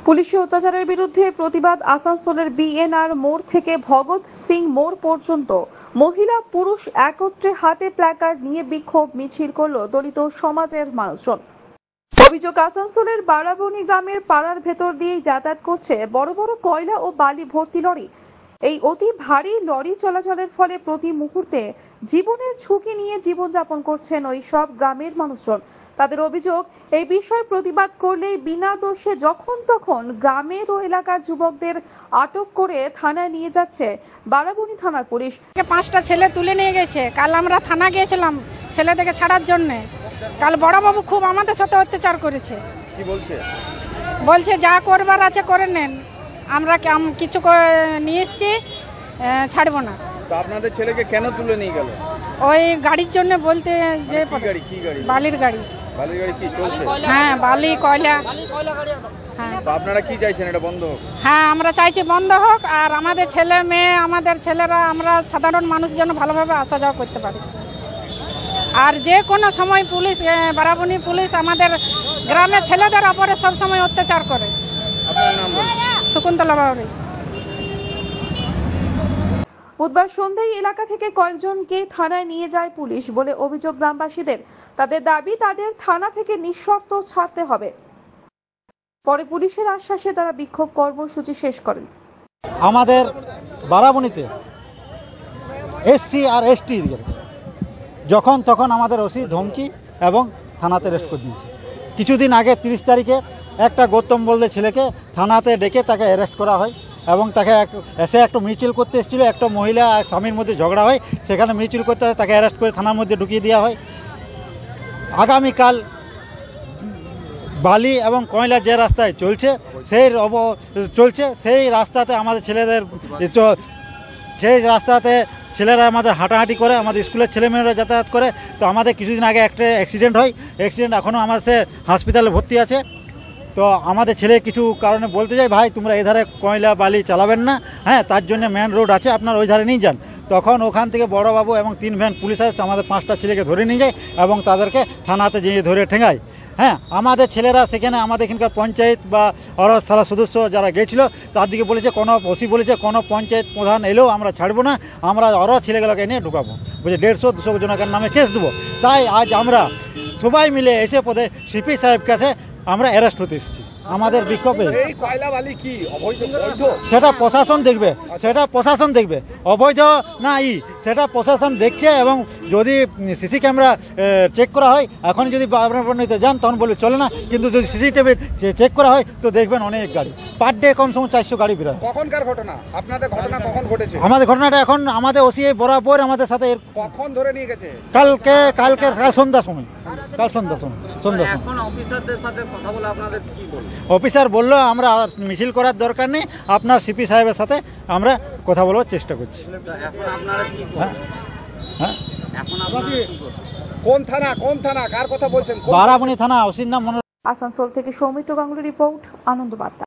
পুলিশি অত্যাচারের বিরুদ্ধে প্রতিবাদ আসানসোলের বিএনআর মোড় থেকে ভগৎ সিং মোড় পর্যন্ত মহিলা পুরুষ একত্রে হাতে প্ল্যাকার্ড নিয়ে বিক্ষোভ মিছিল করল দলিত সমাজের মানুষজন। অভিযোগ, আসানসোলের বারাবণী গ্রামের পাড়ার ভেতর দিয়েই যাতায়াত করছে বড় বড় কয়লা ও বালি ভর্তি লরি। এই অতি ভারী লরি চলাচলের ফলে প্রতি মুহূর্তে জীবনের ঝুঁকি নিয়ে জীবনযাপন করছেন ওই সব গ্রামের মানুষজন। তাদের অভিযোগ, এই বিষয়ে প্রতিবাদ করলেই বিনা দোষে যখন তখন গ্রামের ও এলাকার যুবকদের আটক করে থানায় নিয়ে যাচ্ছে বারাবণী থানার পুলিশ। 5টা ছেলে তুলে নিয়ে গেছে। কাল আমরা থানা গিয়েছিলাম ছেলেদেরকে ছাড়ার জন্য। কাল বড়বাবু খুব আমাদের সাথে অত্যাচার করেছে। কি বলছে? বলছে যা করবার আছে করে নেন, আমরা কিছু নিয়ে এসছি, ছাড়বো না। তো আপনাদের ছেলেকে কেন তুলে নিয়ে গেল? ওই গাড়ির জন্য বলতে যে কি গাড়ি? কি গাড়ি? বালির গাড়ি। বালির গাড়ি কি চলছে? হ্যাঁ, বালি কয়লা। হ্যাঁ, তো আপনারা কি চাইছেন এটা বন্ধ হোক? হ্যাঁ, আমরা চাইছি বন্ধ হোক, আর আমাদের ছেলে মেয়ে, আমাদের ছেলেরা, আমরা সাধারণ মানুষ যেন ভালোভাবে আসা যাওয়া করতে পারি। আর যে কোনো সময় পুলিশ, বারাবণী পুলিশ আমাদের গ্রামের ছেলেদের ওপরে সবসময় অত্যাচার করে। আপনার নাম বলুন। শকুন্তলা বাউরি। বুধবার সন্ধ্যায় এলাকা থেকে কয়েকজনকে থানায় নিয়ে যায় পুলিশ বলে অভিযোগ গ্রামবাসীদের। তাদের দাবি, তাদের থানা থেকে নিঃশর্ত ছাড়তে হবে। পরে পুলিশের আশ্বাসে তারা বিক্ষোভ কর্মসূচি শেষ করেন। আমাদের বারাবণীতে এসসি আর এসটি যখন তখন আমাদের ওসি ধমকি এবং থানাতে অ্যারেস্ট করে দিয়েছে। কিছুদিন আগে 30 তারিখে একটা গৌতম বলতে ছেলেকে থানাতে ডেকে তাকে অ্যারেস্ট করা হয় এবং তাকে এসে একটা মিছিল করতে এসেছিলো। একটা মহিলা আর স্বামীর মধ্যে ঝগড়া হয়, সেখানে মিছিল করতে তাকে অ্যারেস্ট করে থানার মধ্যে ঢুকিয়ে দেওয়া হয়। আগামীকাল বালি এবং কয়লা যে রাস্তায় চলছে সেই রাস্তাতে আমাদের ছেলেদের ছেলেরা আমাদের হাঁটাহাঁটি করে, আমাদের স্কুলের ছেলেমেয়েরা যাতায়াত করে। তো আমাদের কিছুদিন আগে একটা অ্যাক্সিডেন্ট হয়, এখনও আমাদের হাসপাতালে ভর্তি আছে। তো আমাদের ছেলে কিছু কারণে বলতে যায়, ভাই তোমরা এই ধারে কয়লা বালি চালাবেন না, হ্যাঁ তার জন্য মেন রোড আছে, আপনার ওই ধারে নিয়ে যান। তখন ওখান থেকে বড়বাবু এবং 3 ভ্যান পুলিশ আসে, আমাদের 5টা ছেলেকে ধরে নিয়ে যায় এবং তাদেরকে থানাতে যেয়ে ধরে ঠেঙায়। হ্যাঁ, আমাদের ছেলেরা সেখানে আমাদের এখানকার পঞ্চায়েত বা আরও সারা সদস্য যারা গেছিলো তার দিকে বলেছে, কোনো ওসি বলেছে কোনো পঞ্চায়েত প্রধান এলেও আমরা ছাড়বো না, আমরা আরও ছেলেগুলোকে নিয়ে ঢুকাবো, বলছে 150-200 জনের নামে কেস দেবো। তাই আজ আমরা সবাই মিলে এসে পদে সিপি সাহেব কাছে আমরা অ্যারেস্ট হতে এসেছি। আমাদের বিক্ষোভে সেটা প্রশাসন দেখবে, অবৈধ না সেটা প্রশাসন দেখছে। এবং যদি সিসি ক্যামেরা চেক করা হয়, এখন যদি বারাবণীতে যান তখন বলবে চলে না, কিন্তু যদি সিসিটিভি চেক করা হয় তো দেখবেন অনেক গাড়ি, পার ডে কমসে কম 400 গাড়ি বেরোয়। কখনকার ঘটনা? আপনাদের ঘটনা কখন ঘটেছে? আমাদের ঘটনাটা এখন আমাদের ওসি বরাবর আমাদের সাথে। কখন ধরে নিয়ে গেছে? কাল সন্ধ্যার সময়। অফিসার বললো আমরা মিছিল করার দরকার নেই, আপনার সিপি সাহেবের সাথে আমরা কথা বলবার চেষ্টা করছি। কোন থানা কার কথা বলছেন? বারাবণী থানা, ওসির নাম। আসানসোল থেকে সৌমিত্র গাঙ্গুলি রিপোর্ট, আনন্দ বার্তা।